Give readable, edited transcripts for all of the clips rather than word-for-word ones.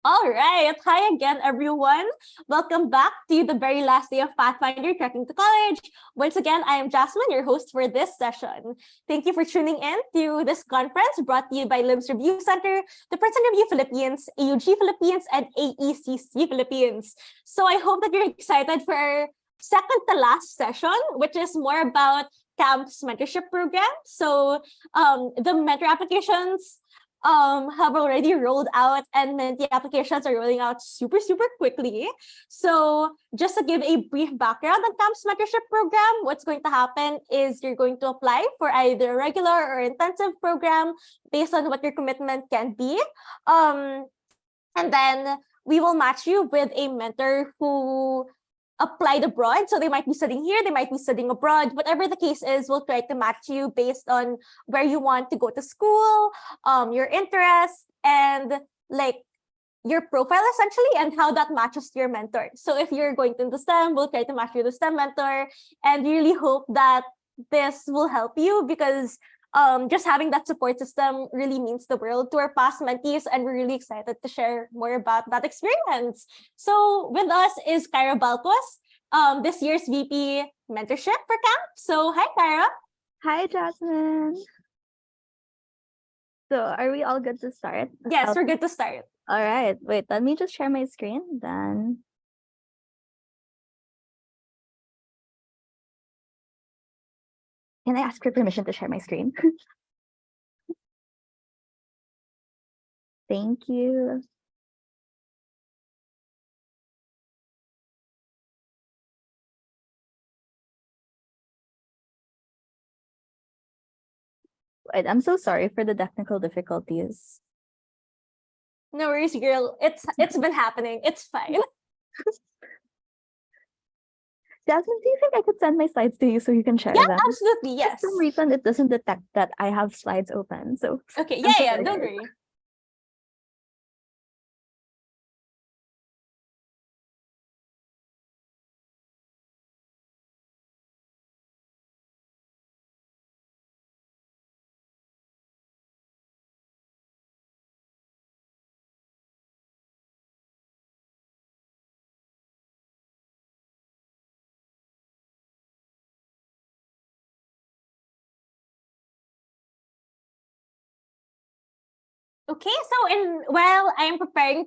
All right. Hi again, everyone. Welcome back to the very last day of Pathfinder Trekking to College. Once again, I am Jasmine, your host for this session. Thank you for tuning in to this conference brought to you by LIBS Review Center, the Princeton Review Philippines, AUG Philippines, and AECC Philippines. So I hope that you're excited for our second to last session, which is more about CAMP's mentorship program. So the mentor applications have already rolled out, and mentee applications are rolling out super quickly. So just to give a brief background on CAMP's mentorship program, what's going to happen is you're going to apply for either a regular or intensive program based on what your commitment can be. And then we will match you with a mentor who applied abroad. So they might be studying here, they might be studying abroad. Whatever the case is, we'll try to match you based on where you want to go to school, your interests, and like your profile essentially, and how that matches to your mentor. So if you're going into STEM, we'll try to match you the STEM mentor, and really hope that this will help you, because just having that support system really means the world to our past mentees, and we're really excited to share more about that experience. So with us is Kaira Balcos, this year's VP Mentorship for CAMP. So hi, Kaira. Hi, Jasmine. So are we all good to start? Yes, we're good to start. All right. Wait, let me just share my screen then. Can I ask for permission to share my screen? Thank you. Wait, I'm so sorry for the technical difficulties. No worries, girl. It's been happening. It's fine. Jasmine, do you think I could send my slides to you so you can share Yeah, them? absolutely. Yes. For some reason, it doesn't detect that I have slides open. So okay, yeah, don't worry. Okay, so while I'm preparing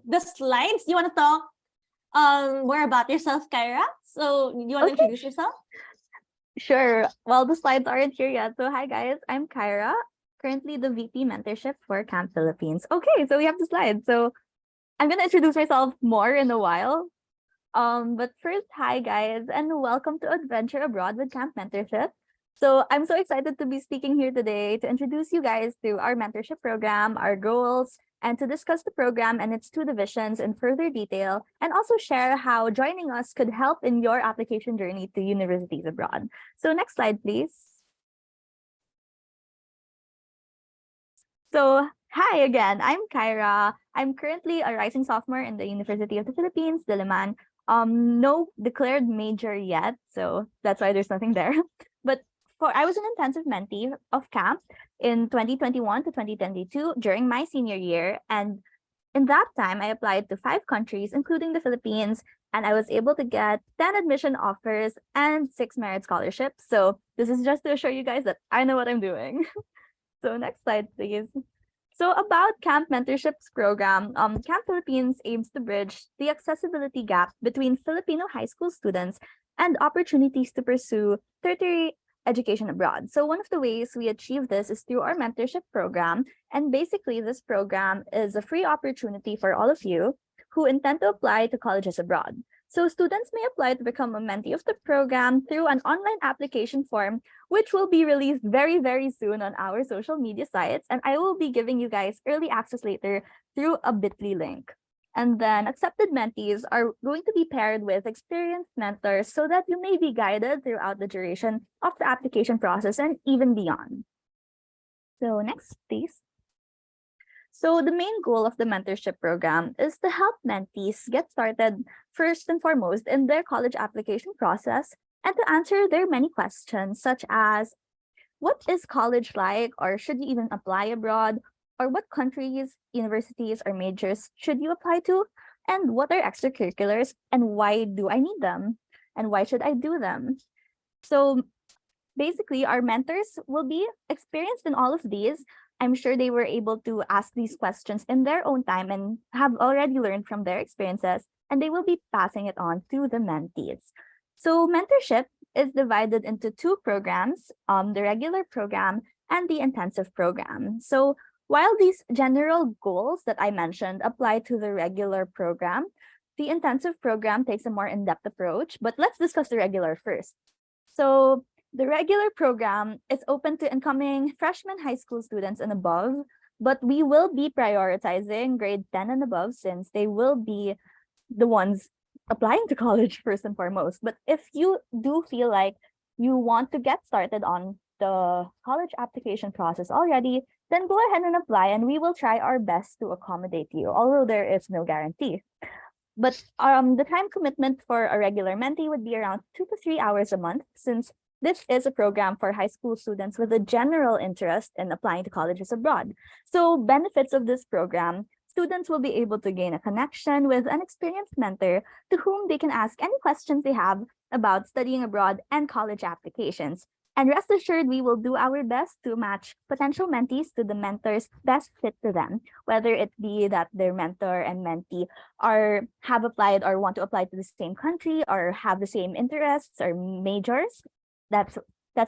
the slides, you want to talk more about yourself, Kaira? So you want to introduce yourself? Sure. Well, the slides aren't here yet. So hi guys, I'm Kaira, currently the VP mentorship for Camp Philippines. Okay, so we have the slides. So I'm gonna introduce myself more in a while. But first, hi guys, and welcome to Adventure Abroad with Camp Mentorship. So I'm so excited to be speaking here today to introduce you guys to our mentorship program, our goals, and to discuss the program and its two divisions in further detail, and also share how joining us could help in your application journey to universities abroad. So next slide, please. So hi again, I'm Kaira. I'm currently a rising sophomore in the University of the Philippines, Diliman. No declared major yet, so that's why there's nothing there. But I was an intensive mentee of camp in 2021 to 2022 during my senior year, and in that time I applied to 5 countries, including the Philippines, and I was able to get 10 admission offers and 6 merit scholarships. So this is just to assure you guys that I know what I'm doing. So next slide, please. So about Camp Mentorship's program, Camp Philippines aims to bridge the accessibility gap between Filipino high school students and opportunities to pursue tertiary education abroad. So one of the ways we achieve this is through our mentorship program. And basically, this program is a free opportunity for all of you who intend to apply to colleges abroad. So students may apply to become a mentee of the program through an online application form, which will be released very soon on our social media sites. And I will be giving you guys early access later through a bit.ly link. And then accepted mentees are going to be paired with experienced mentors so that you may be guided throughout the duration of the application process and even beyond. So next, please. So the main goal of the mentorship program is to help mentees get started first and foremost in their college application process, and to answer their many questions such as, what is college like, or should you even apply abroad? or what countries, universities, or majors should you apply to? And what are extracurriculars and why do I need them? And why should I do them? So basically, our mentors will be experienced in all of these. I'm sure they were able to ask these questions in their own time and have already learned from their experiences, and they will be passing it on to the mentees. So mentorship is divided into two programs, the regular program and the intensive program. So while these general goals that I mentioned apply to the regular program, the intensive program takes a more in-depth approach, but let's discuss the regular first. So the regular program is open to incoming freshman high school students and above, but we will be prioritizing grade 10 and above since they will be the ones applying to college first and foremost. But if you do feel like you want to get started on the college application process already, then go ahead and apply and we will try our best to accommodate you, although there is no guarantee. But the time commitment for a regular mentee would be around 2 to 3 hours a month, since this is a program for high school students with a general interest in applying to colleges abroad. So benefits of this program, students will be able to gain a connection with an experienced mentor to whom they can ask any questions they have about studying abroad and college applications. And rest assured, we will do our best to match potential mentees to the mentors best fit to them, whether it be that their mentor and mentee have applied or want to apply to the same country or have the same interests or majors. That's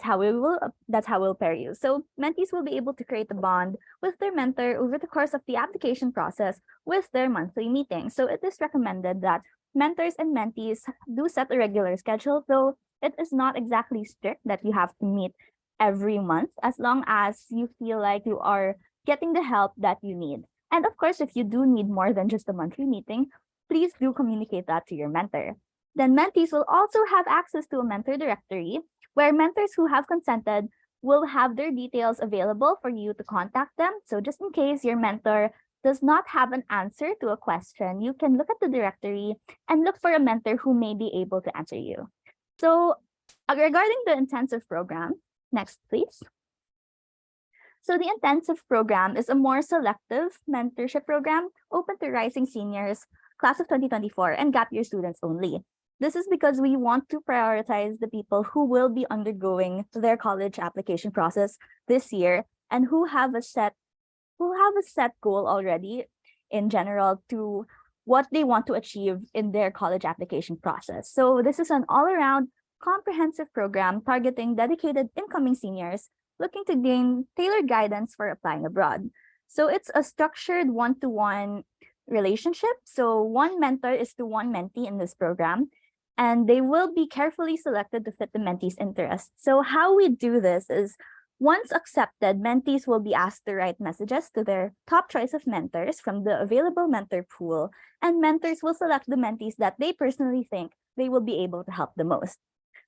how we'll pair you. So mentees will be able to create a bond with their mentor over the course of the application process with their monthly meetings. So it is recommended that mentors and mentees do set a regular schedule, though it is not exactly strict that you have to meet every month, as long as you feel like you are getting the help that you need. And of course, if you do need more than just a monthly meeting, please do communicate that to your mentor. Then mentees will also have access to a mentor directory, where mentors who have consented will have their details available for you to contact them. So just in case your mentor does not have an answer to a question, you can look at the directory and look for a mentor who may be able to answer you. So regarding the intensive program, next please. So the intensive program is a more selective mentorship program open to rising seniors, class of 2024, and gap year students only. This is because we want to prioritize the people who will be undergoing their college application process this year and who have a set goal already in general to what they want to achieve in their college application process. So this is an all-around comprehensive program targeting dedicated incoming seniors looking to gain tailored guidance for applying abroad. So it's a structured one-to-one relationship. So one mentor is to one mentee in this program, and they will be carefully selected to fit the mentee's interests. So how we do this is, once accepted, mentees will be asked to write messages to their top choice of mentors from the available mentor pool, and mentors will select the mentees that they personally think they will be able to help the most.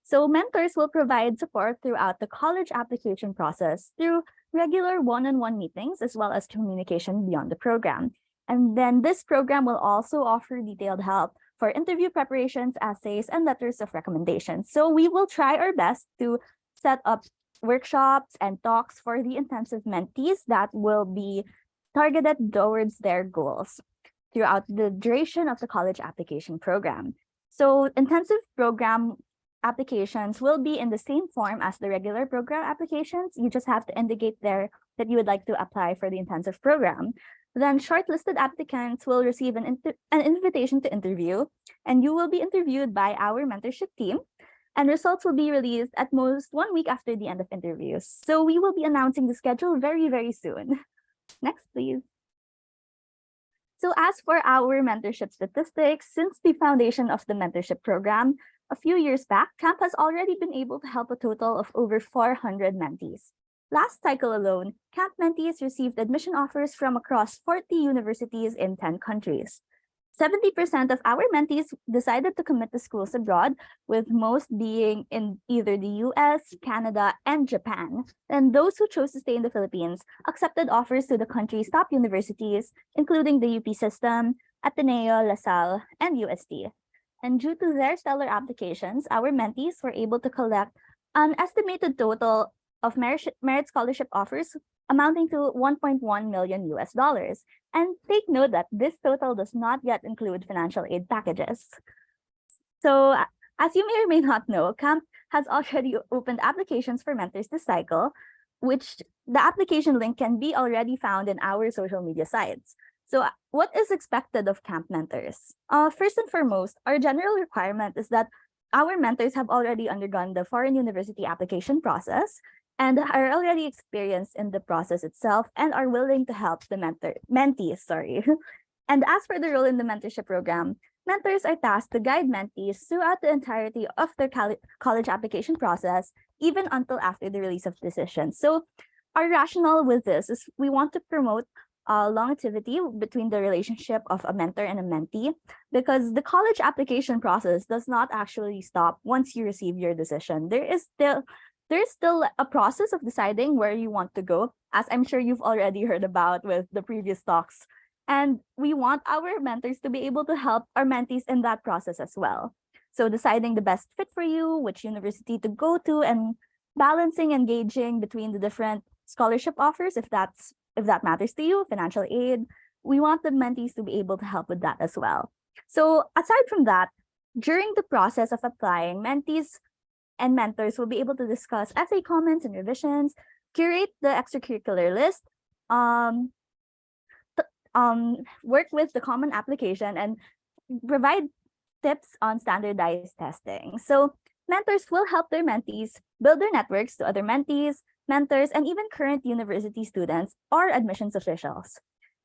So mentors will provide support throughout the college application process through regular one-on-one meetings, as well as communication beyond the program. And then this program will also offer detailed help for interview preparations, essays, and letters of recommendation. So we will try our best to set up workshops and talks for the intensive mentees that will be targeted towards their goals throughout the duration of the college application program. So intensive program applications will be in the same form as the regular program applications. You just have to indicate there that you would like to apply for the intensive program. Then shortlisted applicants will receive an invitation to interview, and you will be interviewed by our mentorship team, and results will be released at most 1 week after the end of interviews. So we will be announcing the schedule very, very soon. Next, please. So as for our mentorship statistics, since the foundation of the mentorship program, a few years back, CAMP has already been able to help a total of over 400 mentees. Last cycle alone, CAMP mentees received admission offers from across 40 universities in 10 countries. 70% of our mentees decided to commit to schools abroad, with most being in either the US, Canada, and Japan. And those who chose to stay in the Philippines accepted offers to the country's top universities, including the UP system, Ateneo, LaSalle, and UST. And due to their stellar applications, our mentees were able to collect an estimated total of merit scholarship offers amounting to 1.1 million US dollars. And take note that this total does not yet include financial aid packages. So as you may or may not know, CAMP has already opened applications for mentors this cycle, which the application link can be already found in our social media sites. So what is expected of CAMP mentors? First and foremost, our general requirement is that our mentors have already undergone the foreign university application process and are already experienced in the process itself and are willing to help the mentees. And as for the role in the mentorship program, mentors are tasked to guide mentees throughout the entirety of their college application process, even until after the release of decisions. So our rationale with this is we want to promote longevity between the relationship of a mentor and a mentee, because the college application process does not actually stop once you receive your decision. There's still a process of deciding where you want to go, as I'm sure you've already heard about with the previous talks. And we want our mentors to be able to help our mentees in that process as well. So deciding the best fit for you, which university to go to, and balancing engaging between the different scholarship offers, if that matters to you, financial aid. We want the mentees to be able to help with that as well. So aside from that, during the process of applying, mentees and mentors will be able to discuss essay comments and revisions, curate the extracurricular list, work with the common application, and provide tips on standardized testing. So mentors will help their mentees build their networks to other mentees, mentors, and even current university students or admissions officials.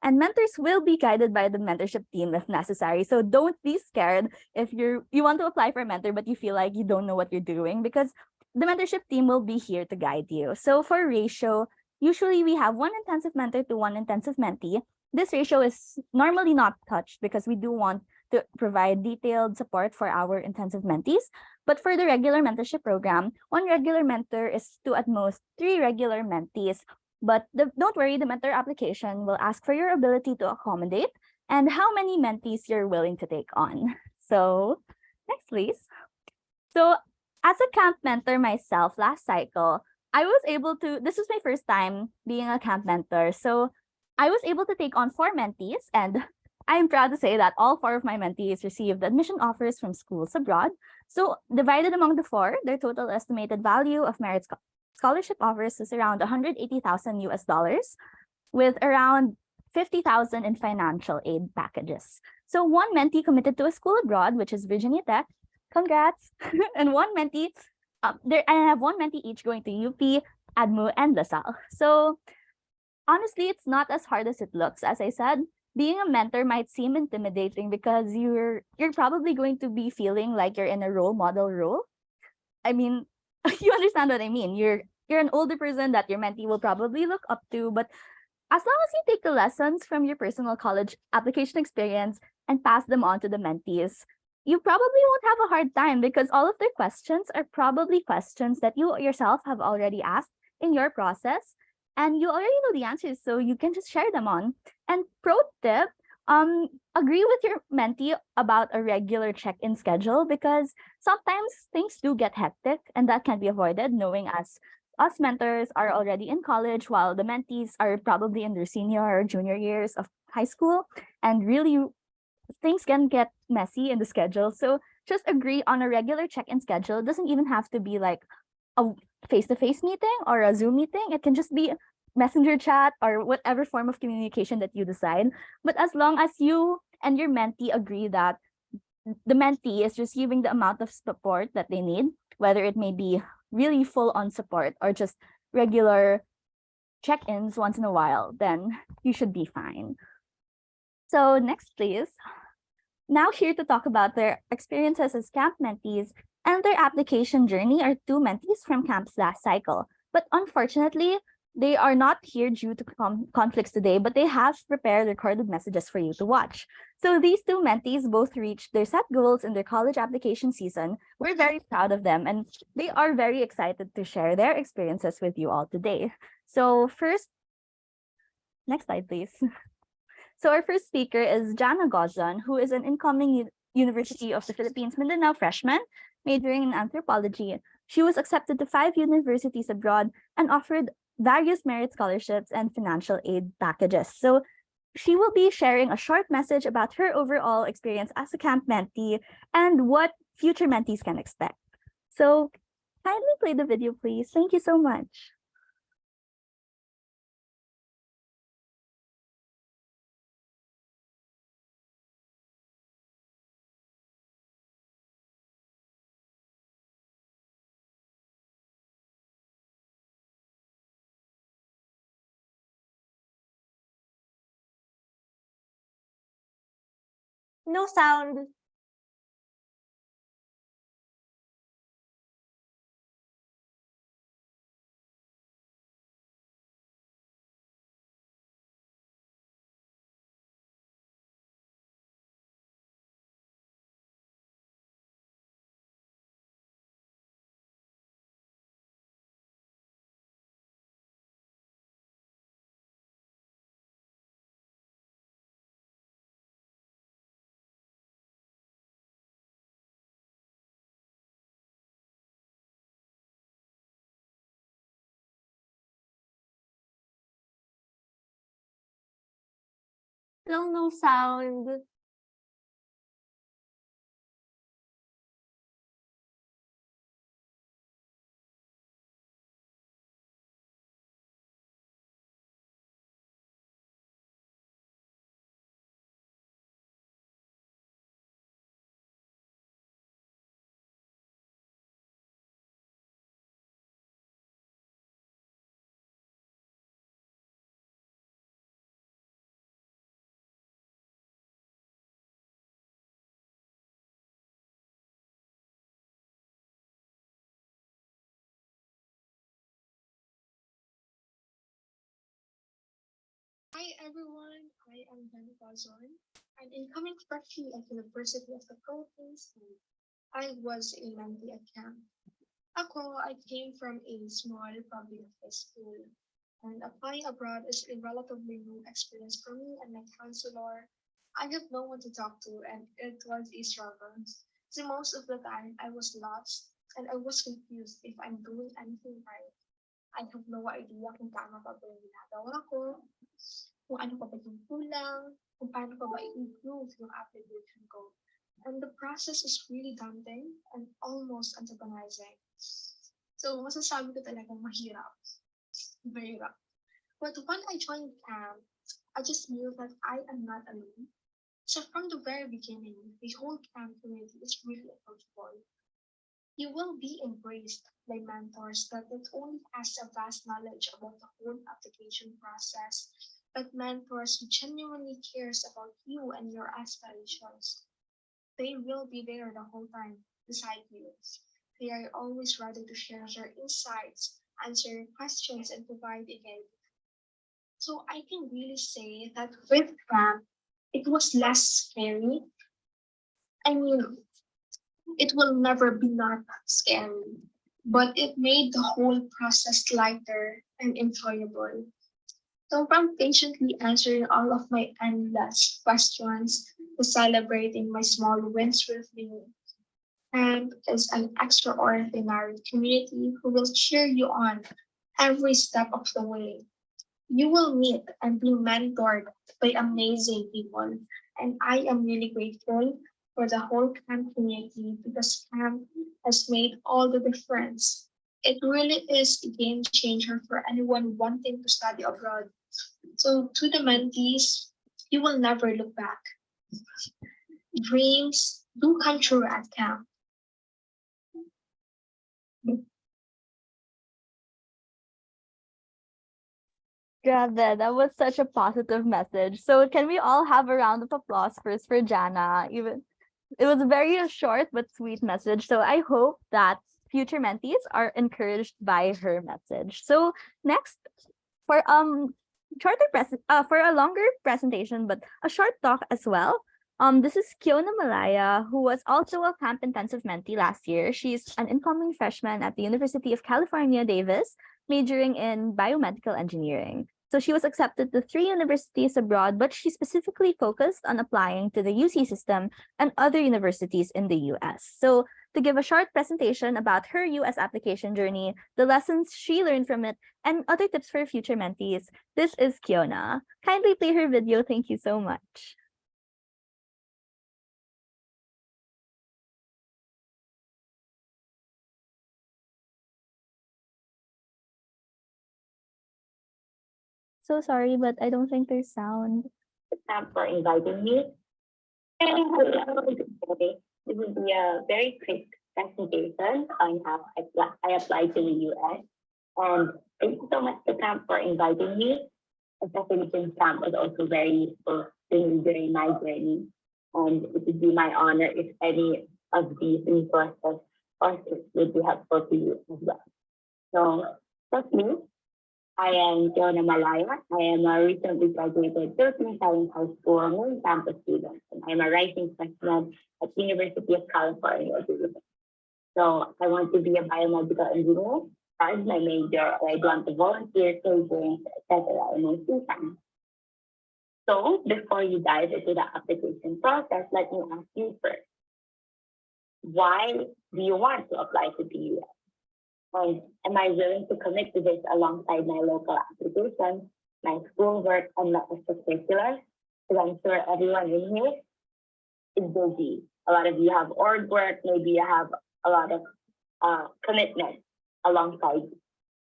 And mentors will be guided by the mentorship team if necessary. So don't be scared if you want to apply for a mentor, but you feel like you don't know what you're doing, because the mentorship team will be here to guide you. So for ratio, usually we have one intensive mentor to one intensive mentee. This ratio is normally not touched because we do want to provide detailed support for our intensive mentees. But for the regular mentorship program, one regular mentor is to at most 3 regular mentees. But don't worry, the mentor application will ask for your ability to accommodate and how many mentees you're willing to take on. So next, please. So as a camp mentor myself last cycle, I was able to, this was my first time being a camp mentor. So I was able to take on 4 mentees, and I'm proud to say that all 4 of my mentees received admission offers from schools abroad. So divided among the 4, their total estimated value of merit scholarship offers is around 180,000 US dollars, with around 50,000 in financial aid packages. So one mentee committed to a school abroad, which is Virginia Tech. Congrats. And one mentee, I have one mentee each going to UP, ADMU, and LaSalle. So honestly, it's not as hard as it looks. As I said, being a mentor might seem intimidating because you're probably going to be feeling like you're in a role model role. I mean, you understand what I mean. You're an older person that your mentee will probably look up to, but as long as you take the lessons from your personal college application experience and pass them on to the mentees, you probably won't have a hard time, because all of their questions are probably questions that you yourself have already asked in your process, and you already know the answers, so you can just share them on. And pro tip, agree with your mentee about a regular check-in schedule, because sometimes things do get hectic and that can be avoided, knowing as us mentors are already in college while the mentees are probably in their senior or junior years of high school, and really things can get messy in the schedule. So just agree on a regular check-in schedule. It doesn't even have to be like a face-to-face meeting or a Zoom meeting. It can just be messenger chat or whatever form of communication that you decide. But as long as you and your mentee agree that the mentee is receiving the amount of support that they need, whether it may be really full-on support or just regular check-ins once in a while, then you should be fine. So next, please. Now here to talk about their experiences as camp mentees and their application journey are 2 mentees from camp's last cycle. But unfortunately, they are not here due to conflicts today, but they have prepared recorded messages for you to watch. So these 2 mentees both reached their set goals in their college application season. We're very proud of them, and they are very excited to share their experiences with you all today. So first, next slide, please. So our first speaker is Jana Gozon, who is an incoming University of the Philippines Mindanao freshman majoring in anthropology. She was accepted to 5 universities abroad and offered various merit scholarships, and financial aid packages. So she will be sharing a short message about her overall experience as a camp mentee and what future mentees can expect. So kindly play the video, please. Thank you so much. No sound. Still no sound. Hi everyone, I am Kaira Balcos, an incoming freshie at University of the Philippines, and I was a mentee at camp. I came from a small public high school, and applying abroad is a relatively new experience for me and my counselor. I had no one to talk to, and it was a struggle. So most of the time, I was lost, and I was confused if I'm doing anything right. I have no idea kung tama pa ba yung ginagawa ko, kung ano pa ba yung kulang, kung paano pa ba i-improve yung application ko. And the process is really daunting and almost antagonizing. So, masasabi ko talagang mahirap. Mahirap. But when I joined camp, I just knew that I am not alone. So from the very beginning, the whole camp community is really approachable. You will be embraced by mentors that not only has a vast knowledge about the whole application process, but mentors who genuinely cares about you and your aspirations. They will be there the whole time beside you. They are always ready to share their insights, answer your questions, and provide a guide. So I can really say that with camp, it was less scary. I mean, it will never be not scary, but it made the whole process lighter and enjoyable. So from patiently answering all of my endless questions to celebrating my small wins with me, and is an extraordinary community who will cheer you on every step of the way. You will meet and be mentored by amazing people, and I am really grateful for the whole camp community because camp has made all the difference. It really is a game changer for anyone wanting to study abroad. So, to the mentees, you will never look back. Dreams do come true at camp. Grabe, that was such a positive message. So can we all have a round of applause first for Jana? Even it was a very short but sweet message. So I hope that future mentees are encouraged by her message. So next, for for a longer presentation but a short talk as well. This is Kiona Malaya, who was also a camp intensive mentee last year. She's an incoming freshman at the University of California, Davis, majoring in biomedical engineering. So she was accepted to 3 universities abroad, but she specifically focused on applying to the UC system and other universities in the US. So to give a short presentation about her US application journey, the lessons she learned from it, and other tips for future mentees. This is Kiona. Kindly play her video. Thank you so much. So sorry, but I don't think there's sound. Thanks for inviting me. And hello, today. This will be a very quick presentation on how I applied to the US. And thank you so much to Camp for inviting me. Especially since Camp was also very useful to me during my journey. And it would be my honor if any of these resources or tips would be helpful to you as well. So that's me. I am Jonah Malaya. I am a recently graduated Philippine Science High School main campus student, and I'm a rising freshman at University of California. So I want to be a biomedical engineer as my major, or I want to volunteer, coaching, etc. in my free time. So before you dive into the application process, let me ask you first, why do you want to apply to the US? And am I willing to commit to this alongside my local application, my schoolwork, and my extracurriculars? Because I'm sure everyone in here is busy. A lot of you have org work, maybe you have a lot of commitment alongside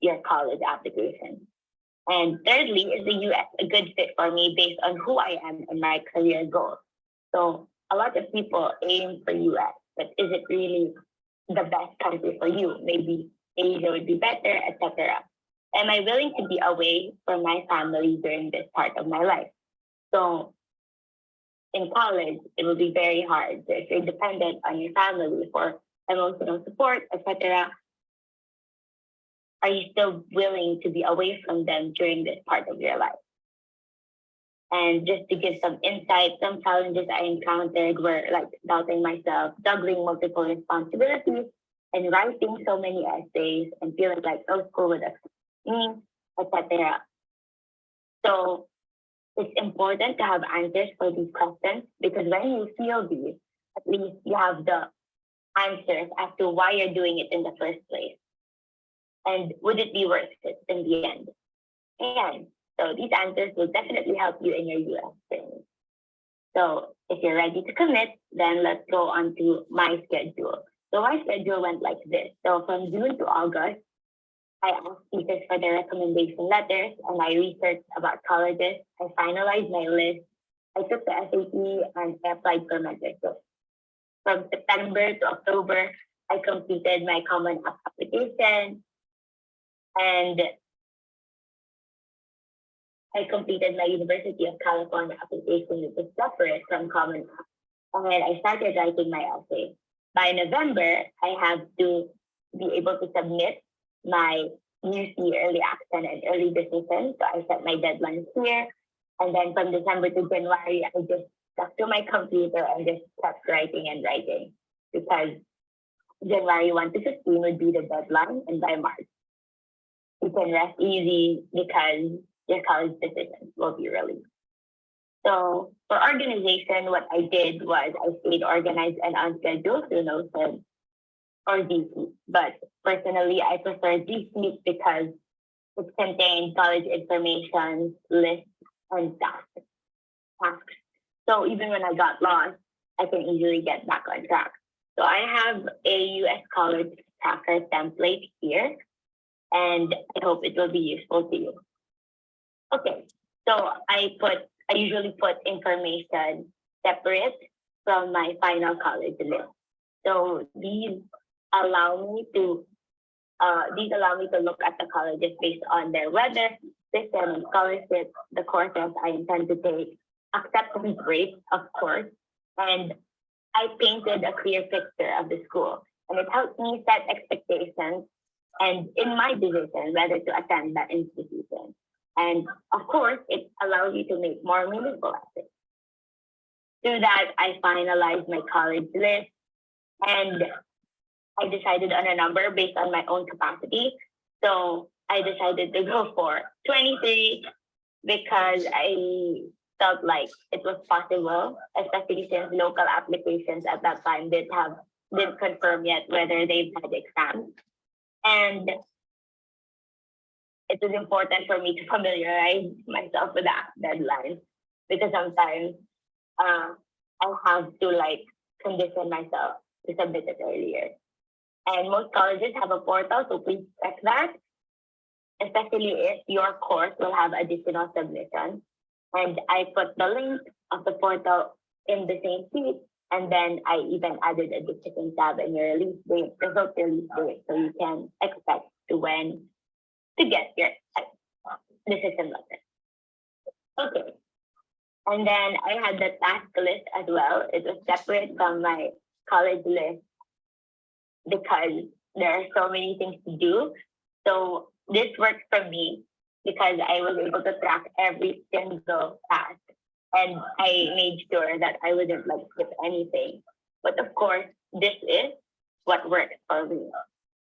your college application. And thirdly, is the US a good fit for me based on who I am and my career goals? So a lot of people aim for US, but is it really the best country for you? Maybe Asia would be better, etc. Am I willing to be away from my family during this part of my life? So in college, it will be very hard. So if you're dependent on your family for emotional support, etc., are you still willing to be away from them during this part of your life? And just to give some insight, some challenges I encountered were like doubting myself, juggling multiple responsibilities, and writing so many essays and feeling like no school would accept me, etc. So it's important to have answers for these questions because when you feel these, at least you have the answers as to why you're doing it in the first place. And would it be worth it in the end? And so these answers will definitely help you in your US journey. So if you're ready to commit, then let's go on to my schedule. So my schedule went like this. So from June to August, I asked teachers for their recommendation letters and I researched about colleges. I finalized my list. I took the SAT and I applied for mentorship. From September to October, I completed my Common App application and I completed my University of California application, which is separate from Common App. And then I started writing my essay. By November, I have to be able to submit my UC early action and early decision. So I set my deadlines here. And then from December to January, I just stuck to my computer and just kept writing and writing because January 1 to 15 would be the deadline. And by March, you can rest easy because your college decisions will be released. So for organization, what I did was I stayed organized and on schedule through Notion or G Suite. But personally, I prefer G Suite because it contains college information, lists, and tasks. So even when I got lost, I can easily get back on track. So I have a US college tracker template here, and I hope it will be useful to you. Okay, so I usually put information separate from my final college list. So these allow me to look at the colleges based on their weather, system, and scholarship, the courses I intend to take, acceptance rates, of course, and I painted a clear picture of the school, and it helps me set expectations and in my decision whether to attend that institution. And of course, it allows you to make more meaningful essays. Through that, I finalized my college list and I decided on a number based on my own capacity. So I decided to go for 23 because I felt like it was possible, especially since local applications at that time did have didn't confirm yet whether they've had exams. And it was important for me to familiarize myself with that deadline because sometimes I have to like condition myself to submit it earlier. And most colleges have a portal, so please check that, especially if your course will have additional submissions. And I put the link of the portal in the same sheet, and then I even added a different tab in your release date, result release date, so you can expect to when to get your decision letter. Okay. And then I had the task list as well. It was separate from my college list because there are so many things to do. So this worked for me because I was able to track every single task, and I made sure that I wouldn't like skip anything. But of course, this is what works for me.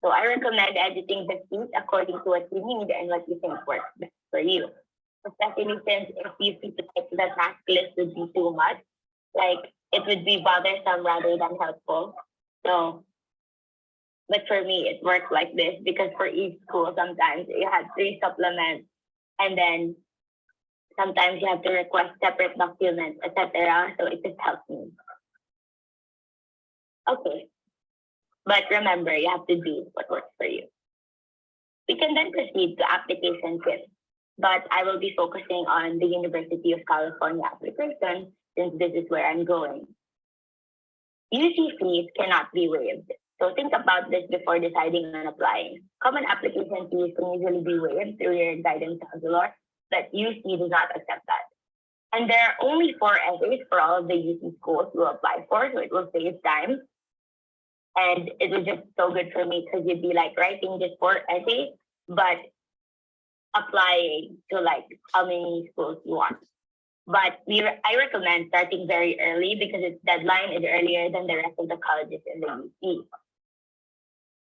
So I recommend editing the sheet according to what you need and what you think works best for you. Especially since if you feel like the task list would be too much, like it would be bothersome rather than helpful. So, but for me, it works like this because for each school, sometimes you have 3 supplements, and then sometimes you have to request separate documents, etc. So it just helps me. Okay, but remember, you have to do what works for you. We can then proceed to application tips, but I will be focusing on the University of California application since this is where I'm going. UC fees cannot be waived. So think about this before deciding on applying. Common application fees can usually be waived through your guidance counselor, but UC does not accept that. And there are only 4 essays for all of the UC schools to apply for, so it will save time. And it was just so good for me because you'd be like writing just 4 essays, but applying to like how many schools you want. But I recommend starting very early because its deadline is earlier than the rest of the colleges in the UC.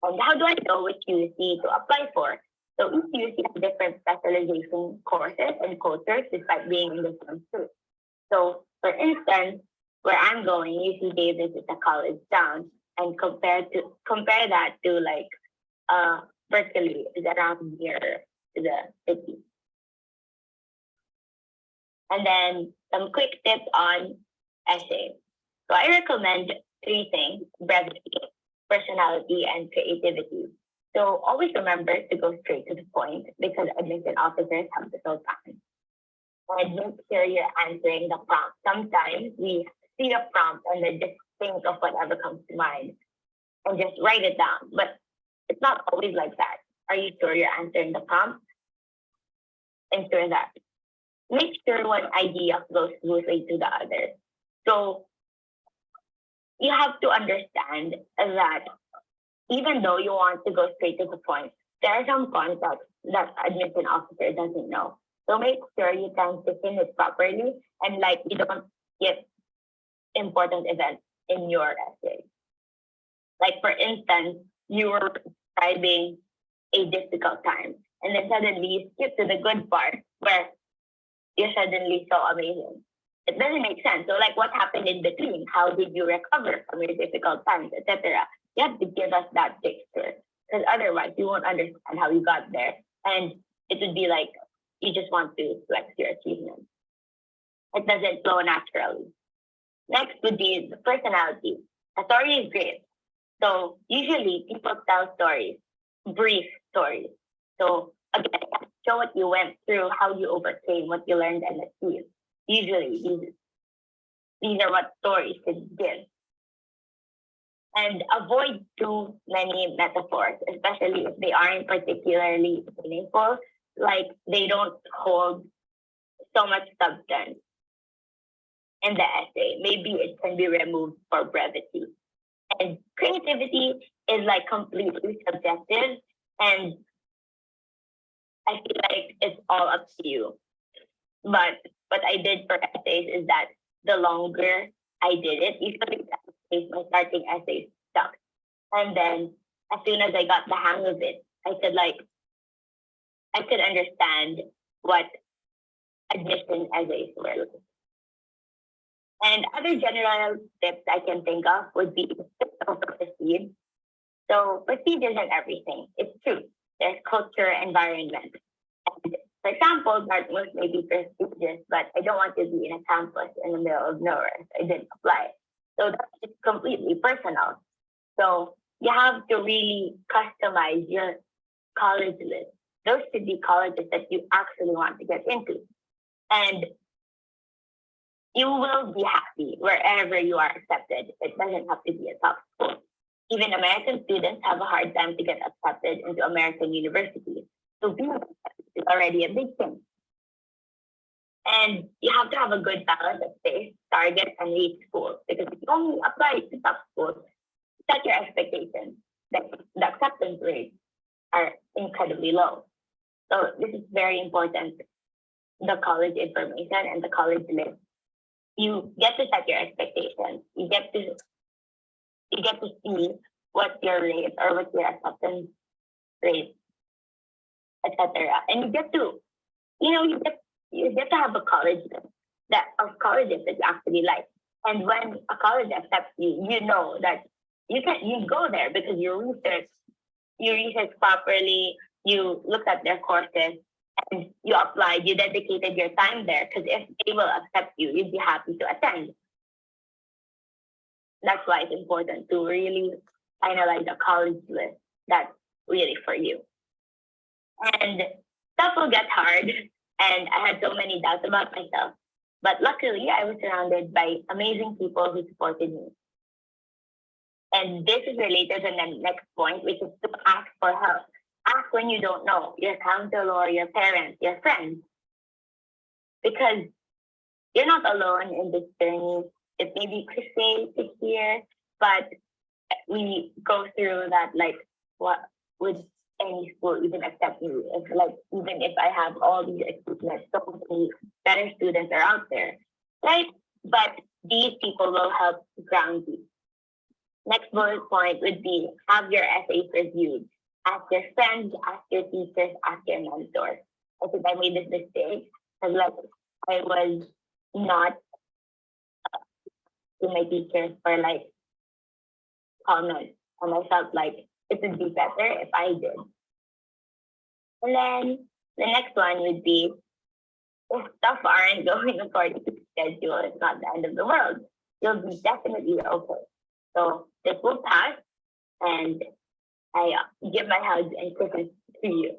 And how do I know which UC to apply for? So each UC has different specialization courses and courses despite being in the same school. So for instance, where I'm going, UC Davis is a college town, and compare that to like Berkeley is around near to the city. And then some quick tips on essays. So I recommend 3 things: brevity, personality, and creativity. So always remember to go straight to the point because admission officers have to fill time. And make sure you're answering the prompt. Sometimes we see the prompt and then just think of whatever comes to mind and just write it down. But it's not always like that. Are you sure you're answering the prompt? Ensure that. Make sure one idea flows smoothly to the other. So you have to understand that even though you want to go straight to the point, there are some concepts that admission officer doesn't know. So make sure you transition it properly and like you don't skip important events in your essay. Like for instance, you were describing a difficult time and then suddenly you skip to the good part where you're suddenly so amazing. It doesn't make sense. So like what happened in between? How did you recover from your difficult times, etc.? You have to give us that picture because otherwise you won't understand how you got there. And it would be like you just want to flex your achievements. It doesn't flow naturally. Next would be the personality. A story is great. So usually people tell stories, brief stories. So again, show what you went through, how you overcame, what you learned and achieved. Usually these are what stories should give. And avoid too many metaphors, especially if they aren't particularly meaningful, like they don't hold so much substance in the essay. Maybe it can be removed for brevity. And creativity is like completely subjective, and I feel like it's all up to you. But what I did for essays is that the longer I did it, usually my starting essays stuck. And then as soon as I got the hang of it, I could understand what admission essays were like. And other general tips I can think of would be don't proceed. So prestige isn't everything. It's true. There's culture, environment. And for example, Dartmouth may be prestigious, but I don't want to be in a campus in the middle of nowhere. So I didn't apply. So that's completely personal. So you have to really customize your college list. Those should be colleges that you actually want to get into. And you will be happy wherever you are accepted. It doesn't have to be a top school. Even American students have a hard time to get accepted into American universities. So being accepted is already a big thing. And you have to have a good balance of space, target, and reach schools. Because if you only apply to top schools, set your expectations. The acceptance rates are incredibly low. So this is very important. The college information and the college list. You get to set your expectations. You get to see what's your rate or what's your acceptance rate, etc. And you get to, you get to have a college list that of colleges that you actually like. And when a college accepts you, you know that you go there because you research properly, you looked at their courses, and you applied, you dedicated your time there. Because if they will accept you, you'd be happy to attend. That's why it's important to really finalize a college list that's really for you. And stuff will get hard, and I had so many doubts about myself. But luckily, I was surrounded by amazing people who supported me. And this is related to the next point, which is to ask for help. Ask when you don't know, your counselor or your parents, your friends. Because you're not alone in this journey. It may be cliche to hear, but we go through that, like, what would any school even accept me? It's like, even if I have all these achievements, so many better students are out there, right? But these people will help ground you. Next bullet point would be have your essays reviewed. Ask your friends, ask your teachers, ask your mentors. I think I made this mistake because, like, I was not to my teachers for, like, comments, and I felt like it would be better if I did. And then the next one would be if stuff aren't going according to the schedule, it's not the end of the world. You'll be definitely okay. So this will pass, and I give my hugs and kisses to you.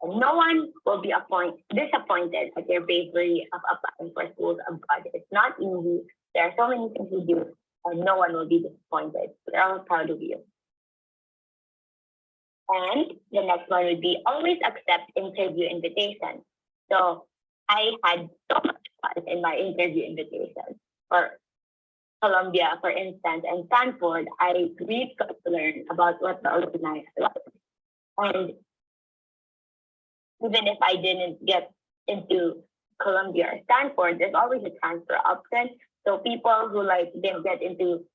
And no one will be disappointed at your bravery of applying for schools abroad. It's not easy. There are so many things to do, and no one will be disappointed. We're all proud of you. And the next one would be always accept interview invitations. So I had so much fun in my interview invitations. For Columbia, for instance, and Stanford, I really got to learn about what the alumni are like. And even if I didn't get into Columbia or Stanford, there's always a transfer option. So people who, like, didn't get into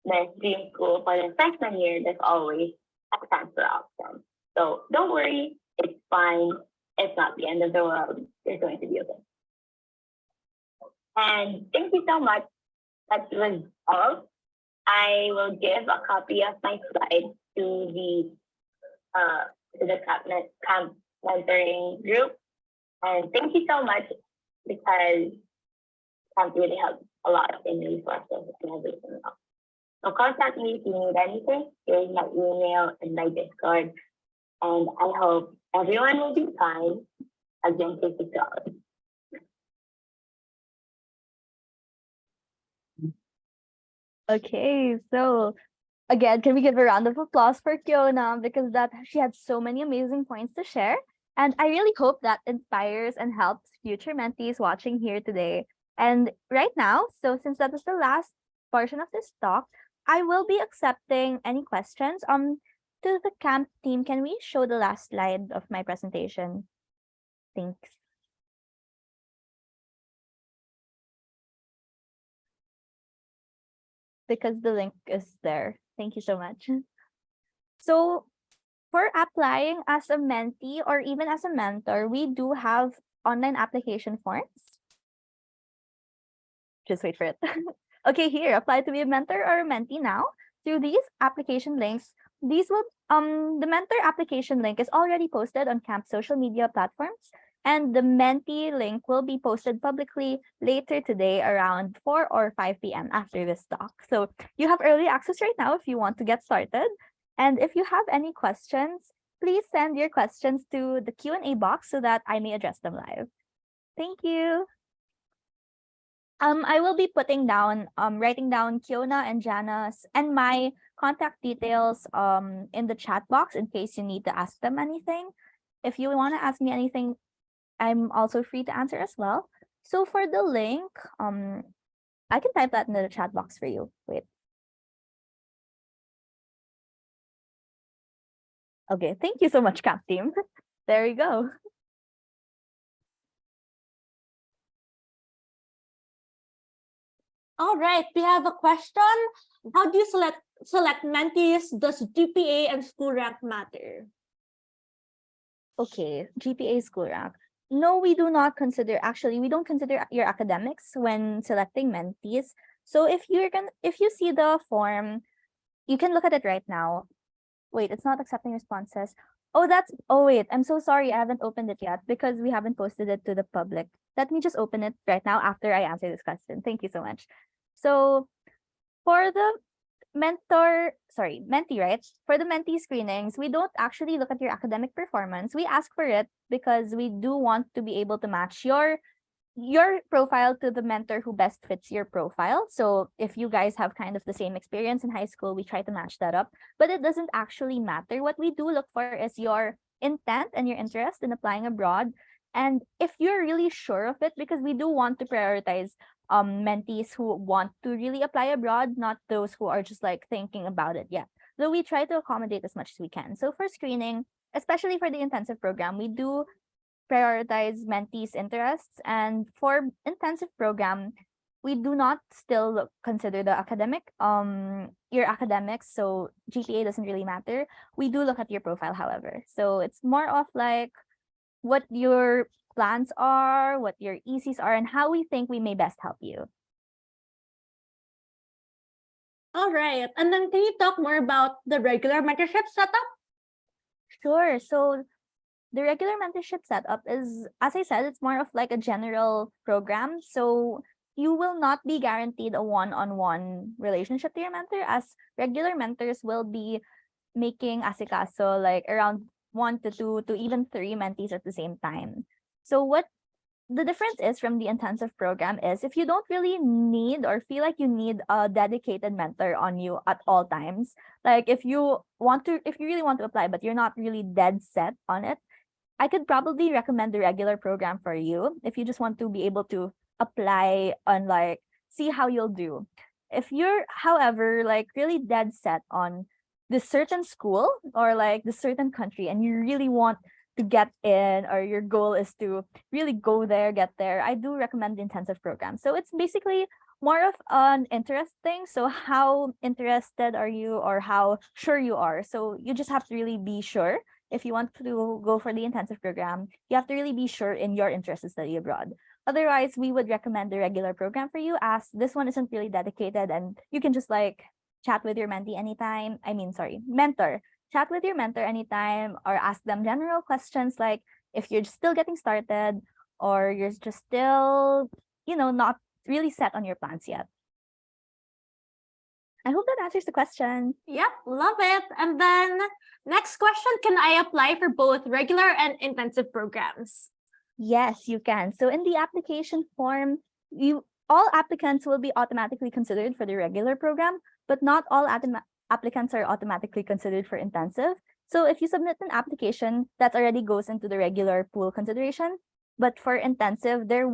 their dream school for their freshman year, there's always a transfer option. So don't worry, it's fine. It's not the end of the world. You're going to be okay. And thank you so much. That was all. I will give a copy of my slides to the camp mentoring group. And thank you so much, because camp really helped a lot in resources and everything else. So contact me if you need anything. Here's my email and my Discord. And I hope everyone will be fine. Again, thank you all. Okay, so again, can we give a round of applause for Kiona, because she had so many amazing points to share. And I really hope that inspires and helps future mentees watching here today. And right now, so since that is the last portion of this talk, I will be accepting any questions. To the camp team, can we show the last slide of my presentation? Thanks. Because the link is there. Thank you so much. So for applying as a mentee or even as a mentor, we do have online application forms. Just wait for it. Okay, here, apply to be a mentor or a mentee now. Through these application links, the mentor application link is already posted on Camp's social media platforms, and the mentee link will be posted publicly later today around 4 or 5 p.m. after this talk. So you have early access right now if you want to get started. And if you have any questions, please send your questions to the Q&A box so that I may address them live. Thank you. I will be writing down Kiona and Jana's and my contact details in the chat box in case you need to ask them anything. If you want to ask me anything, I'm also free to answer as well. So for the link, I can type that in the chat box for you. Wait. Okay, thank you so much, Cap Team. There you go. All right, we have a question. How do you select mentees? Does GPA and school rank matter? Okay, GPA school rank. No, we do not consider, actually, we don't consider your academics when selecting mentees. So if you see the form, you can look at it right now. Wait, it's not accepting responses. Oh wait, I'm so sorry, I haven't opened it yet because we haven't posted it to the public. Let me just open it right now after I answer this question. Thank you so much. So for the mentee, right? For the mentee screenings, we don't actually look at your academic performance. We ask for it because we do want to be able to match your profile to the mentor who best fits your profile. So if you guys have kind of the same experience in high school, we try to match that up, but it doesn't actually matter. What we do look for is your intent and your interest in applying abroad. And if you're really sure of it, because we do want to prioritize mentees who want to really apply abroad, not those who are just like thinking about it yet. So we try to accommodate as much as we can. So for screening, especially for the intensive program, we do prioritize mentees' interests. And for intensive program, we do not still consider the your academics. So GPA doesn't really matter. We do look at your profile, however. So it's more of like what your plans are, what your ECs are, and how we think we may best help you. All right, and then can you talk more about the regular mentorship setup? Sure. So the regular mentorship setup is, as I said, it's more of like a general program. So you will not be guaranteed a one-on-one relationship to your mentor, as regular mentors will be making asikaso like around 1 to 2 to even 3 mentees at the same time. So what the difference is from the intensive program is if you don't really need or feel like you need a dedicated mentor on you at all times, like if you really want to apply but you're not really dead set on it, I could probably recommend the regular program for you if you just want to be able to apply and like see how you'll do. If you're, however, like really dead set on this certain school or like this certain country and you really want to get in, or your goal is to really go there, get there, I do recommend the intensive program. So it's basically more of an interest thing. So how interested are you or how sure you are? So you just have to really be sure. If you want to go for the intensive program, you have to really be sure in your interest to study abroad. Otherwise, we would recommend the regular program for you, as this one isn't really dedicated and you can just like chat with your mentee anytime. Mentor. Chat with your mentor anytime or ask them general questions like if you're still getting started or you're just still, not really set on your plans yet. I hope that answers the question. Yep, love it. And then next question, can I apply for both regular and intensive programs? Yes, you can. So in the application form, all applicants will be automatically considered for the regular program, but not all applicants are automatically considered for intensive. So if you submit an application, that already goes into the regular pool consideration. But for intensive, there's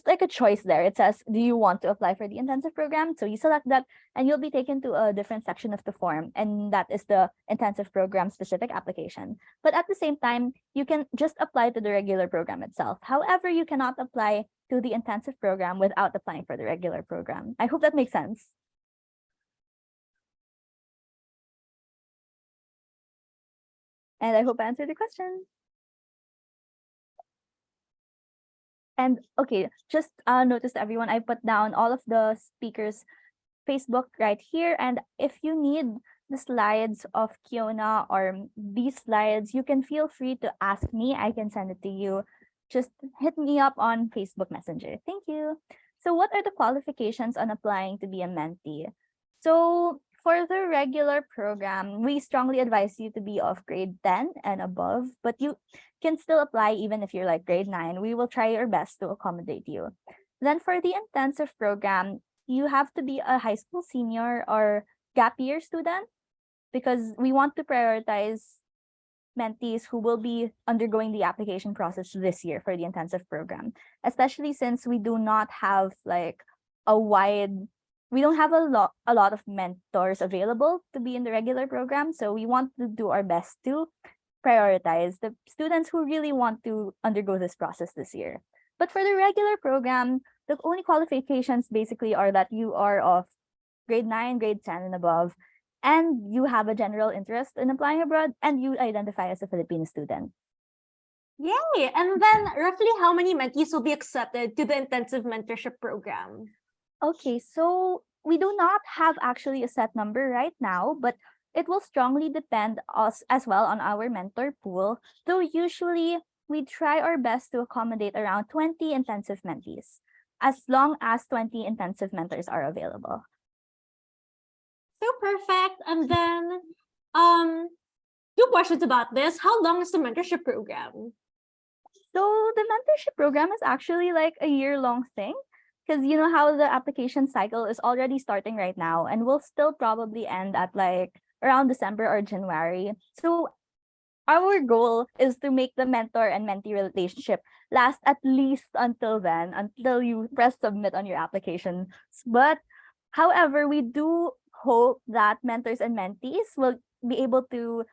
like a choice there. It says, do you want to apply for the intensive program? So you select that and you'll be taken to a different section of the form. And that is the intensive program specific application. But at the same time, you can just apply to the regular program itself. However, you cannot apply to the intensive program without applying for the regular program. I hope that makes sense. And I hope I answered the question. And okay, just notice to everyone, I put down all of the speakers' Facebook right here. And if you need the slides of Kiona or these slides, you can feel free to ask me. I can send it to you. Just hit me up on Facebook Messenger. Thank you. So what are the qualifications on applying to be a mentee? So for the regular program, we strongly advise you to be of grade 10 and above, but you can still apply even if you're like grade 9. We will try our best to accommodate you. Then for the intensive program, you have to be a high school senior or gap year student because we want to prioritize mentees who will be undergoing the application process this year for the intensive program, especially since we do not have like we don't have a lot of mentors available to be in the regular program. So we want to do our best to prioritize the students who really want to undergo this process this year. But for the regular program, the only qualifications basically are that you are of grade 9, grade 10 and above, and you have a general interest in applying abroad, and you identify as a Filipino student. Yay! And then roughly how many mentees will be accepted to the intensive mentorship program? Okay, so we do not have actually a set number right now, but it will strongly depend us as well on our mentor pool, though usually we try our best to accommodate around 20 intensive mentees, as long as 20 intensive mentors are available. So perfect. And then, two questions about this. How long is the mentorship program? So the mentorship program is actually like a year-long thing, because you know how the application cycle is already starting right now and will still probably end at like around December or January. So our goal is to make the mentor and mentee relationship last at least until then, until you press submit on your application. But however, we do hope that mentors and mentees will be able to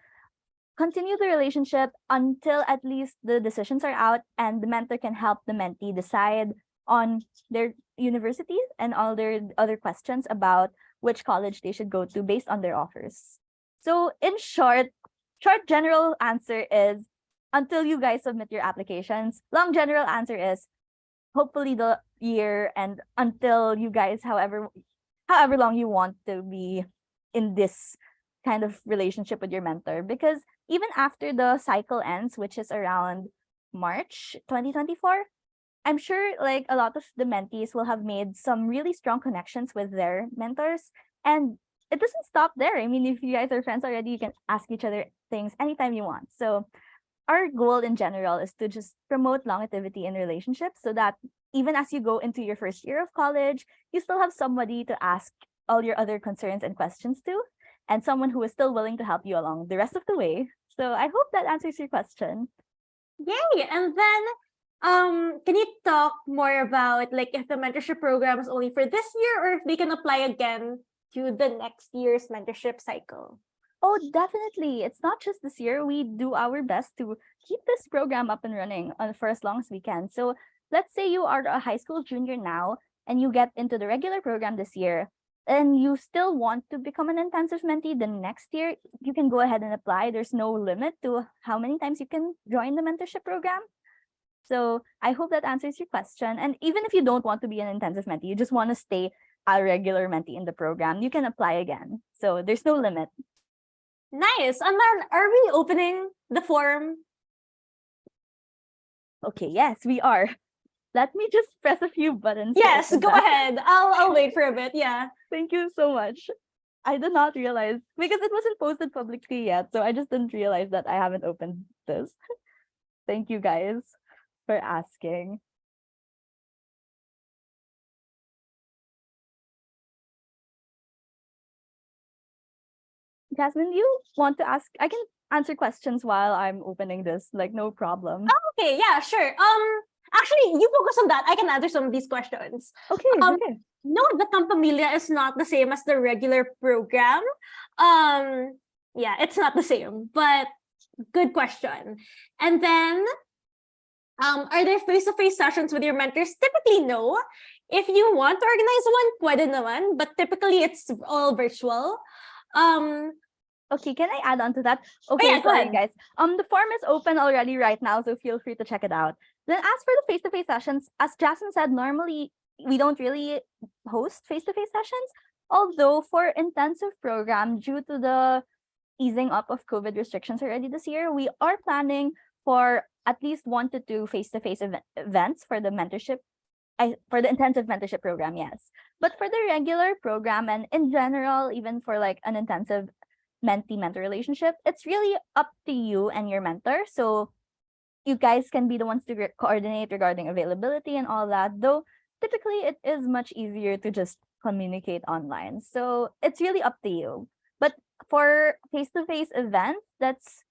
continue the relationship until at least the decisions are out and the mentor can help the mentee decide on their university and all their other questions about which college they should go to based on their offers. So in short general answer is until you guys submit your applications. Long general answer is hopefully the year and until you guys however long you want to be in this kind of relationship with your mentor, because even after the cycle ends, which is around March 2024, I'm sure like a lot of the mentees will have made some really strong connections with their mentors, and it doesn't stop there. I mean, if you guys are friends already, you can ask each other things anytime you want. So our goal in general is to just promote longevity in relationships so that even as you go into your first year of college, you still have somebody to ask all your other concerns and questions to, and someone who is still willing to help you along the rest of the way. So I hope that answers your question. Yay! And then, can you talk more about like if the mentorship program is only for this year or if they can apply again to the next year's mentorship cycle? Oh, definitely. It's not just this year. We do our best to keep this program up and running for as long as we can. So let's say you are a high school junior now and you get into the regular program this year and you still want to become an intensive mentee the next year, you can go ahead and apply. There's no limit to how many times you can join the mentorship program. So I hope that answers your question. And even if you don't want to be an intensive mentee, you just want to stay a regular mentee in the program, you can apply again. So there's no limit. Nice. And then are we opening the form? Okay, yes, we are. Let me just press a few buttons. Yes, go ahead. I'll wait for a bit. Yeah. Thank you so much. I did not realize because it wasn't posted publicly yet, so I just didn't realize that I haven't opened this. Thank you guys for asking. Jasmine, do you want to ask? I can answer questions while I'm opening this, like no problem. Okay, yeah, sure. Actually, you focus on that. I can answer some of these questions. Okay, okay. No, the Campamilya is not the same as the regular program. Yeah, it's not the same, but good question. And then, are there face-to-face sessions with your mentors? Typically, no. If you want to organize one, pwede naman, but typically it's all virtual. Okay, can I add on to that? Okay, yeah, go sorry ahead. guys. The form is open already right now, so feel free to check it out. Then as for the face-to-face sessions, as Jasmine said, normally we don't really host face-to-face sessions. Although for intensive program, due to the easing up of COVID restrictions already this year, we are planning for at least 1 to 2 face-to-face events for the mentorship, for the intensive mentorship program, yes. But for the regular program and in general, even for like an intensive mentee-mentor relationship, it's really up to you and your mentor. So you guys can be the ones to coordinate regarding availability and all that. Though typically it is much easier to just communicate online. So it's really up to you. But for face-to-face events,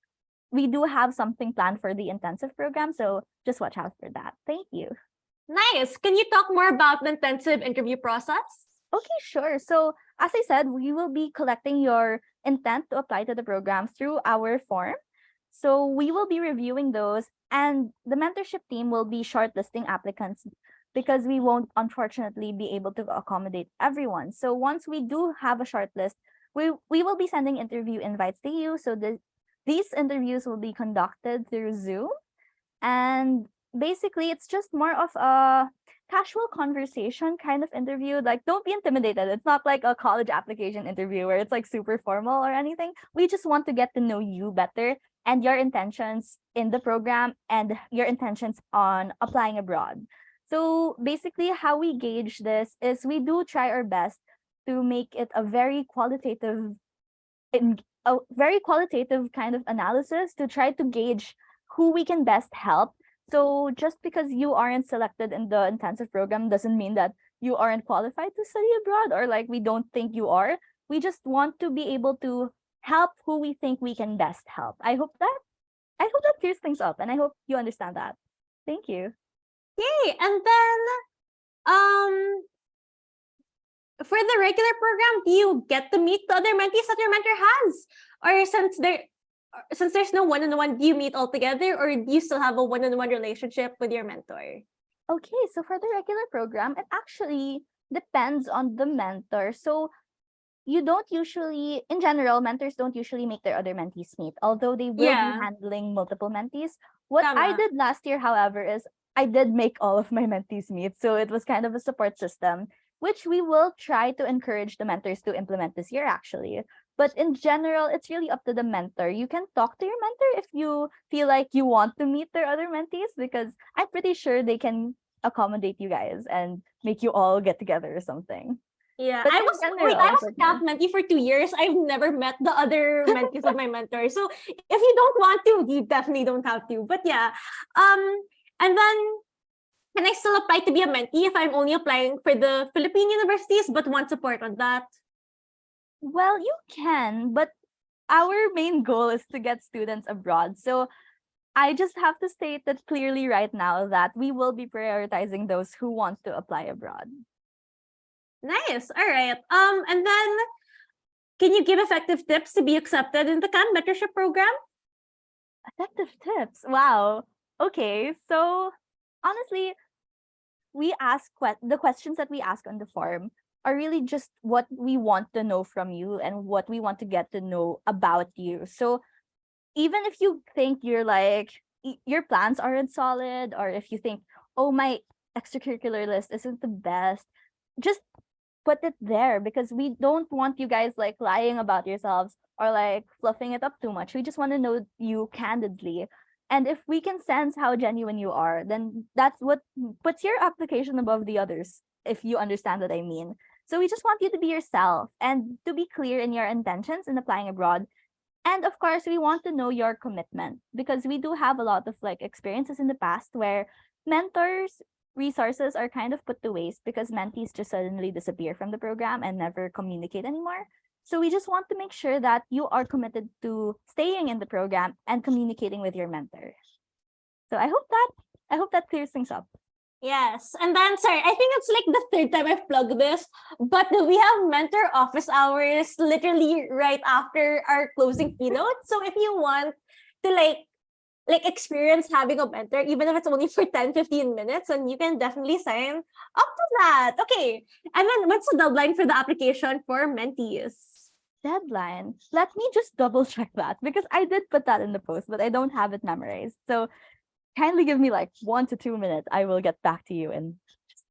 we do have something planned for the intensive program. So just watch out for that. Thank you. Nice. Can you talk more about the intensive interview process? Okay, sure. So as I said, we will be collecting your intent to apply to the program through our form. So we will be reviewing those, and the mentorship team will be shortlisting applicants because we won't unfortunately be able to accommodate everyone. So once we do have a shortlist, we will be sending interview invites to you. So these interviews will be conducted through Zoom, and basically it's just more of a casual conversation kind of interview. Like, don't be intimidated. It's not like a college application interview where it's like super formal or anything. We just want to get to know you better and your intentions in the program and your intentions on applying abroad. So basically how we gauge this is we do try our best to make it a very qualitative kind of analysis to try to gauge who we can best help. So just because you aren't selected in the intensive program doesn't mean that you aren't qualified to study abroad, or like we don't think you are. We just want to be able to help who we think we can best help. I hope that clears things up, and I hope you understand that. Thank you. Yay! And then, for the regular program, do you get to meet the other mentees that your mentor has? Or since there's no one-on-one, do you meet all together, or do you still have a one-on-one relationship with your mentor? Okay, so for the regular program, it actually depends on the mentor. So you don't usually, in general, mentors don't usually make their other mentees meet, although they will be handling multiple mentees. What I Tama. did last year, however, is I did make all of my mentees meet. So it was kind of a support system, which we will try to encourage the mentors to implement this year, actually. But in general, it's really up to the mentor. You can talk to your mentor if you feel like you want to meet their other mentees, because I'm pretty sure they can accommodate you guys and make you all get together or something. Yeah, But I in was general, a camp mentee for 2 years. I've never met the other mentees of my mentor. So if you don't want to, you definitely don't have to. But yeah, and then can I still apply to be a mentee if I'm only applying for the Philippine universities but want support on that? Well, you can, but our main goal is to get students abroad. So I just have to state that clearly right now that we will be prioritizing those who want to apply abroad. Nice. All right. And then can you give effective tips to be accepted in the CAN mentorship program? Effective tips. Wow. Okay. So honestly, the questions that we ask on the form are really just what we want to know from you and what we want to get to know about you. So even if you think you're like your plans aren't solid, or if you think, oh, my extracurricular list isn't the best, just put it there, because we don't want you guys like lying about yourselves or like fluffing it up too much. We just want to know you candidly. And if we can sense how genuine you are, then that's what puts your application above the others, if you understand what I mean. So we just want you to be yourself and to be clear in your intentions in applying abroad. And of course, we want to know your commitment, because we do have a lot of like experiences in the past where mentors resources are kind of put to waste because mentees just suddenly disappear from the program and never communicate anymore. So we just want to make sure that you are committed to staying in the program and communicating with your mentor. So I hope that clears things up. Yes. And then, sorry, I think it's like the third time I've plugged this, but we have mentor office hours literally right after our closing keynote. So if you want to like experience having a mentor, even if it's only for 10-15 minutes, and you can definitely sign up for that. Okay. And then what's the deadline for the application for mentees? Deadline. Let me just double check that, because I did put that in the post, but I don't have it memorized. So kindly give me like 1 to 2 minutes. I will get back to you and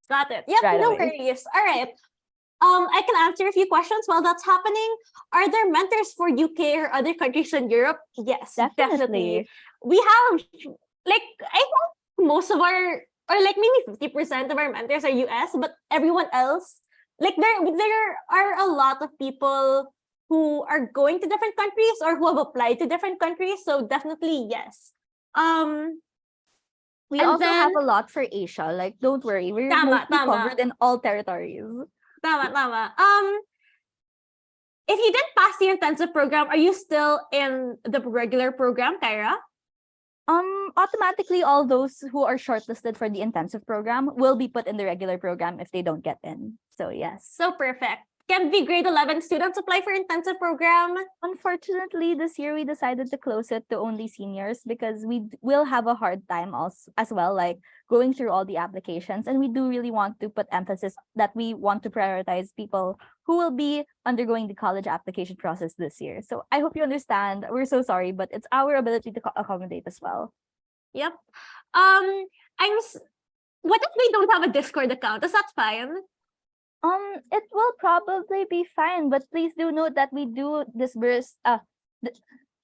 Got it. Yep, right no away. worries. All right. I can answer a few questions while that's happening. Are there mentors for UK or other countries in Europe? Yes, definitely. Definitely. We have like I think most of our or like maybe 50% of our mentors are US, but everyone else like there are a lot of people who are going to different countries or who have applied to different countries. So definitely yes. We And also then have a lot for Asia. Like, don't worry, we're tama, mostly tama, covered in all territories. tama. If you didn't pass the intensive program, are you still in the regular program, Kyra? Automatically all those who are shortlisted for the intensive program will be put in the regular program if they don't get in. So yes. So perfect. Can the grade 11 students apply for intensive program? Unfortunately, this year we decided to close it to only seniors because we will have a hard time also, as well, like going through all the applications. And we do really want to put emphasis that we want to prioritize people who will be undergoing the college application process this year. So I hope you understand. We're so sorry, but it's our ability to accommodate as well. Yep. What if they don't have a Discord account? Is that fine? It will probably be fine, but please do note that we do disburse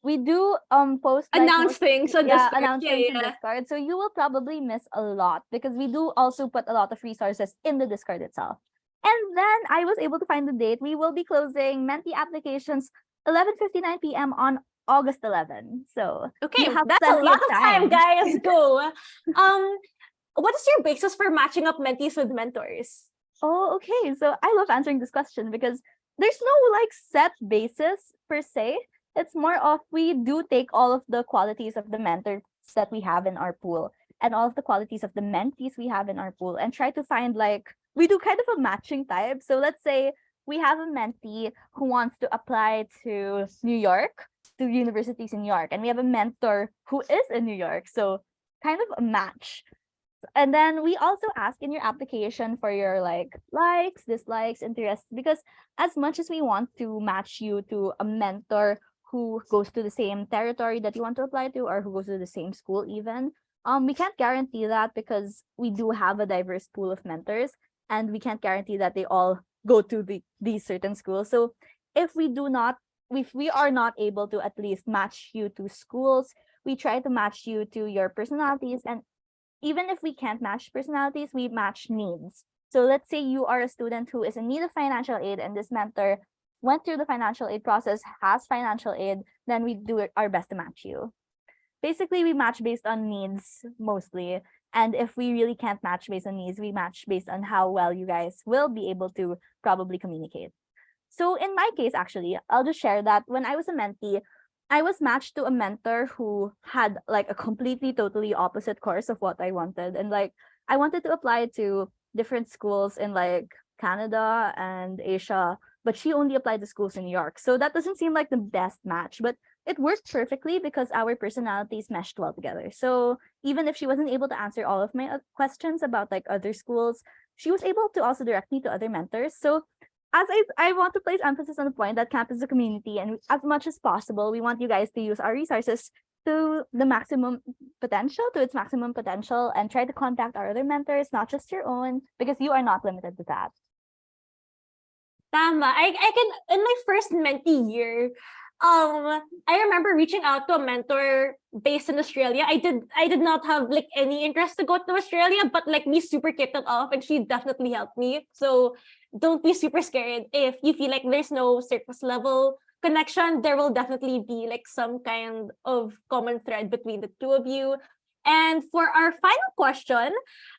we do post like Announce things on Discord. announcements in Yeah. Discord. So you will probably miss a lot because we do also put a lot of resources in the Discord itself. And then I was able to find the date. We will be closing Menti applications 11:59 p.m. on August 11. So Okay, you have that's a plenty lot of time, time. guys. Go. What is your basis for matching up mentees with mentors? Oh, okay. So I love answering this question because there's no like set basis per se. It's more of we do take all of the qualities of the mentors that we have in our pool and all of the qualities of the mentees we have in our pool and try to find like we do kind of a matching type. So let's say we have a mentee who wants to apply to New York, to universities in New York, and we have a mentor who is in New York. So kind of a match. And then we also ask in your application for your like likes, dislikes, interests, because as much as we want to match you to a mentor who goes to the same territory that you want to apply to or who goes to the same school even, we can't guarantee that because we do have a diverse pool of mentors and we can't guarantee that they all go to these certain schools. So if we are not able to at least match you to schools, we try to match you to your personalities, and even if we can't match personalities, we match needs. So let's say you are a student who is in need of financial aid and this mentor went through the financial aid process, has financial aid, then we do our best to match you. Basically, we match based on needs mostly. And if we really can't match based on needs, we match based on how well you guys will be able to probably communicate. So in my case, actually, I'll just share that when I was a mentee, I was matched to a mentor who had like a completely, totally opposite course of what I wanted. And like, I wanted to apply to different schools in like Canada and Asia, but she only applied to schools in New York. So that doesn't seem like the best match, but it worked perfectly because our personalities meshed well together. So even if she wasn't able to answer all of my questions about like other schools, she was able to also direct me to other mentors. So as I want to place emphasis on the point that campus is a community, and as much as possible, we want you guys to use our resources to the maximum potential, to its maximum potential, and try to contact our other mentors, not just your own, because you are not limited to that. Tama. I can in my first mentee year, I remember reaching out to a mentor based in Australia. I did not have like any interest to go to Australia, but like we super kicked it off and she definitely helped me. So don't be super scared if you feel like there's no surface level connection. There will definitely be like some kind of common thread between the two of you. And for our final question,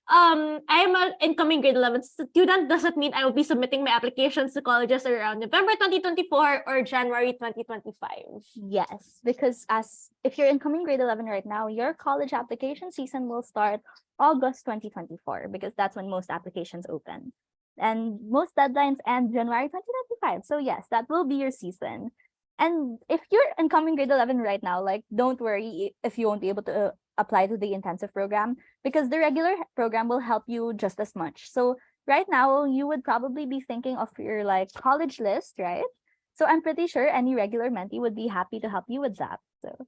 I am an incoming grade 11 student. Does it mean I will be submitting my applications to colleges around November 2024 or January 2025? Yes, because as if you're incoming grade 11 right now, your college application season will start August 2024 because that's when most applications open. And most deadlines end January 2025. So yes, that will be your season. And if you're incoming grade 11 right now, like don't worry if you won't be able to apply to the intensive program because the regular program will help you just as much. So right now you would probably be thinking of your like college list, right? So I'm pretty sure any regular mentee would be happy to help you with that. So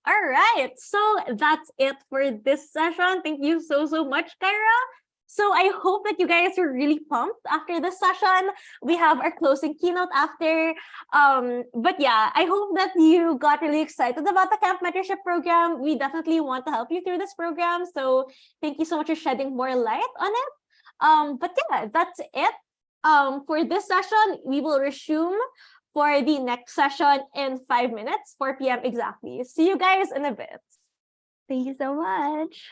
All right, so that's it for this session. Thank you so much, Kyra. So I hope that you guys are really pumped after this session. We have our closing keynote after. But yeah, I hope that you got really excited about the camp mentorship program. We definitely want to help you through this program. So thank you so much for shedding more light on it. But yeah, that's it. For this session, we will resume for the next session in 5 minutes, 4 p.m. exactly. See you guys in a bit. Thank you so much.